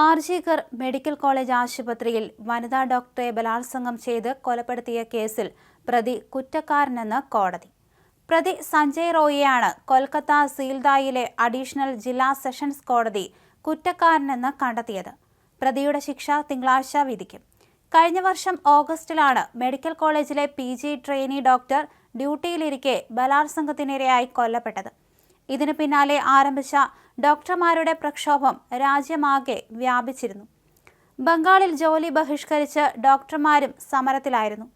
RG Kar medical college ആശുപത്രിയിൽ വനിതാ ഡോക്ടറെ ബലാത്സംഗം ചെയ്ത് കൊലപ്പെടുത്തിയ കേസിൽ പ്രതി കുറ്റക്കാരനെന്ന് കോടതി. പ്രതി സഞ്ജയ് റോയിയെയാണ് കൊൽക്കത്ത സീൽദായിലെ അഡീഷണൽ ജില്ലാ സെഷൻസ് കോടതി കുറ്റക്കാരനെന്ന് കണ്ടെത്തിയത്. പ്രതിയുടെ ശിക്ഷ തിങ്കളാഴ്ച വിധിക്കും. കഴിഞ്ഞ വർഷം ഓഗസ്റ്റിലാണ് മെഡിക്കൽ കോളേജിലെ PG ട്രെയിനി ഡോക്ടർ ഡ്യൂട്ടിയിലിരിക്കെ ബലാത്സംഗത്തിനിരയായി കൊല്ലപ്പെട്ടത്. ഇതിനു പിന്നാലെ ആരംഭിച്ച ഡോക്ടർമാരുടെ പ്രക്ഷോഭം രാജ്യമാകെ വ്യാപിച്ചിരുന്നു. ബംഗാളിൽ ജോലി ബഹിഷ്കരിച്ച് ഡോക്ടർമാരും സമരത്തിലായിരുന്നു.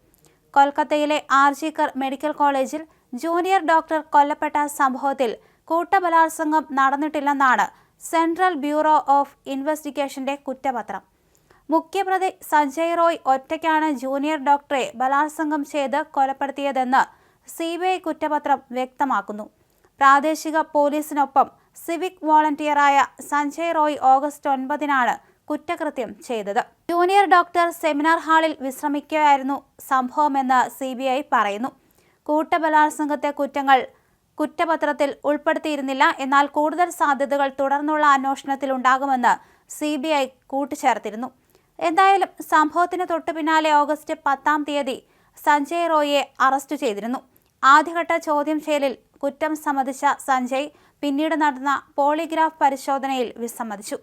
കൊൽക്കത്തയിലെ ആർജികർ മെഡിക്കൽ കോളേജിൽ ജൂനിയർ ഡോക്ടർ കൊല്ലപ്പെട്ട സംഭവത്തിൽ കൂട്ടബലാത്സംഗം നടന്നിട്ടില്ലെന്നാണ് സെൻട്രൽ ബ്യൂറോ ഓഫ് ഇൻവെസ്റ്റിഗേഷന്റെ കുറ്റപത്രം. മുഖ്യപ്രതി സഞ്ജയ് റോയ് ഒറ്റയ്ക്കാണ് ജൂനിയർ ഡോക്ടറെ ബലാത്സംഗം ചെയ്ത് കൊലപ്പെടുത്തിയതെന്ന് CBI കുറ്റപത്രം വ്യക്തമാക്കുന്നു. പ്രാദേശിക പോലീസിനൊപ്പം സിവിക് വോളണ്ടിയറായ സഞ്ജയ് റോയ് ഓഗസ്റ്റ് 9-നാണ് കുറ്റകൃത്യം ചെയ്തത്. ജൂനിയർ ഡോക്ടർ സെമിനാർ ഹാളിൽ വിശ്രമിക്കുകയായിരുന്നു സംഭവമെന്ന് CBI പറയുന്നു. കൂട്ടബലാത്സംഗത്തെ കുറ്റങ്ങൾ കുറ്റപത്രത്തിൽ ഉൾപ്പെടുത്തിയിരുന്നില്ല. എന്നാൽ കൂടുതൽ സാധ്യതകൾ തുടർന്നുള്ള അന്വേഷണത്തിൽ ഉണ്ടാകുമെന്ന് CBI കൂട്ടിച്ചേർത്തിരുന്നു. എന്തായാലും സംഭവത്തിന് തൊട്ടു പിന്നാലെ ഓഗസ്റ്റ് 10 സഞ്ജയ് റോയിയെ അറസ്റ്റ് ചെയ്തിരുന്നു. ആദ്യഘട്ട ചോദ്യം ചെയ്യലിൽ കുറ്റം സമ്മതിച്ച സഞ്ജയ് പിന്നീട് നടന്ന പോളിഗ്രാഫ് പരിശോധനയിൽ വിസമ്മതിച്ചു.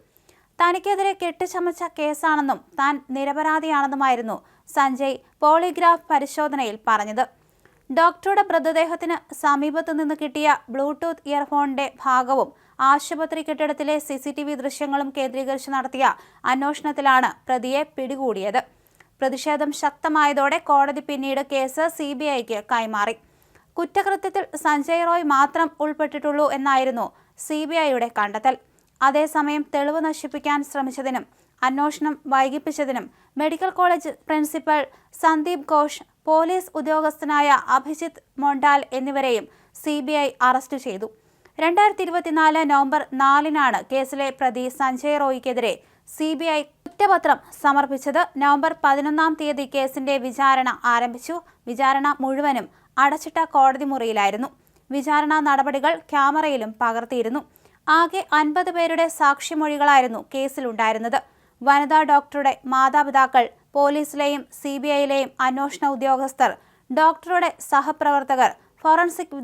തനിക്കെതിരെ കെട്ടിച്ചമച്ച കേസാണെന്നും താൻ നിരപരാധിയാണെന്നുമായിരുന്നു സഞ്ജയ് പോളിഗ്രാഫ് പരിശോധനയിൽ പറഞ്ഞത്. ഡോക്ടറുടെ മൃതദേഹത്തിന് സമീപത്തു നിന്ന് കിട്ടിയ ബ്ലൂടൂത്ത് ഇയർഫോണിന്റെ ഭാഗവും ആശുപത്രി കെട്ടിടത്തിലെ CCTV ദൃശ്യങ്ങളും കേന്ദ്രീകരിച്ച് നടത്തിയ അന്വേഷണത്തിലാണ് പ്രതിയെ പിടികൂടിയത്. പ്രതിഷേധം ശക്തമായതോടെ കോടതി പിന്നീട് കേസ് CBIക്ക് കൈമാറി. കുറ്റകൃത്യത്തിൽ സഞ്ജയ് റോയ് മാത്രം ഉൾപ്പെട്ടിട്ടുള്ളൂ എന്നായിരുന്നു CBIയുടെ കണ്ടെത്തൽ. അതേസമയം തെളിവ് നശിപ്പിക്കാൻ ശ്രമിച്ചതിനും അന്വേഷണം വൈകിപ്പിച്ചതിനും medical college principal Sandip Ghosh, police ഉദ്യോഗസ്ഥനായ അഭിജിത്ത് മൊണ്ടാൽ എന്നിവരെയും CBI അറസ്റ്റ് ചെയ്തു. 2024 നവംബർ 4-നാണ് കേസിലെ പ്രതി സഞ്ജയ് റോയിക്കെതിരെ CBI കുറ്റപത്രം സമർപ്പിച്ചത്. നവംബർ 11 കേസിന്റെ വിചാരണ ആരംഭിച്ചു. വിചാരണ മുഴുവനും അടച്ചിട്ട കോടതി മുറിയിലായിരുന്നു. വിചാരണ നടപടികൾ ക്യാമറയിലും പകർത്തിയിരുന്നു. ആകെ 50 പേരുടെ സാക്ഷിമൊഴികളായിരുന്നു കേസിലുണ്ടായിരുന്നത്. വനിതാ ഡോക്ടറുടെ മാതാപിതാക്കൾ, പോലീസിലെയും CBIയിലെയും അന്വേഷണ ഉദ്യോഗസ്ഥർ, ഡോക്ടറുടെ സഹപ്രവർത്തകർ, ഫോറൻസിക്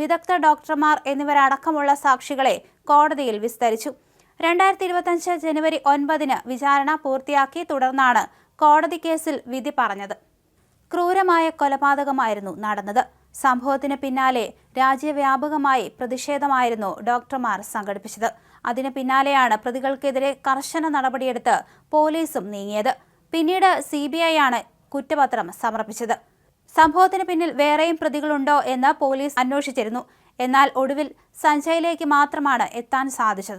വിദഗ്ധ ഡോക്ടർമാർ എന്നിവരടക്കമുള്ള സാക്ഷികളെ കോടതിയിൽ വിസ്തരിച്ചു. 2025 ജനുവരി 9-ന് വിചാരണ പൂർത്തിയാക്കി. തുടർന്നാണ് കോടതി കേസിൽ വിധി പറഞ്ഞത്. ക്രൂരമായ കൊലപാതകമായിരുന്നു നടന്നത്. സംഭവത്തിന് പിന്നാലെ രാജ്യവ്യാപകമായി പ്രതിഷേധമായിരുന്നു ഡോക്ടർമാർ സംഘടിപ്പിച്ചത്. അതിന് പിന്നാലെയാണ് പ്രതികൾക്കെതിരെ കർശന നടപടിയെടുത്ത് പോലീസും നീങ്ങിയത്. പിന്നീട് CBIയാണ് കുറ്റപത്രം സമർപ്പിച്ചത്. സംഭവത്തിന് പിന്നിൽ വേറെയും പ്രതികളുണ്ടോ എന്ന് പോലീസ് അന്വേഷിച്ചിരുന്നു. എന്നാൽ ഒടുവിൽ സഞ്ജയിലേക്ക് മാത്രമാണ് എത്താൻ സാധിച്ചത്.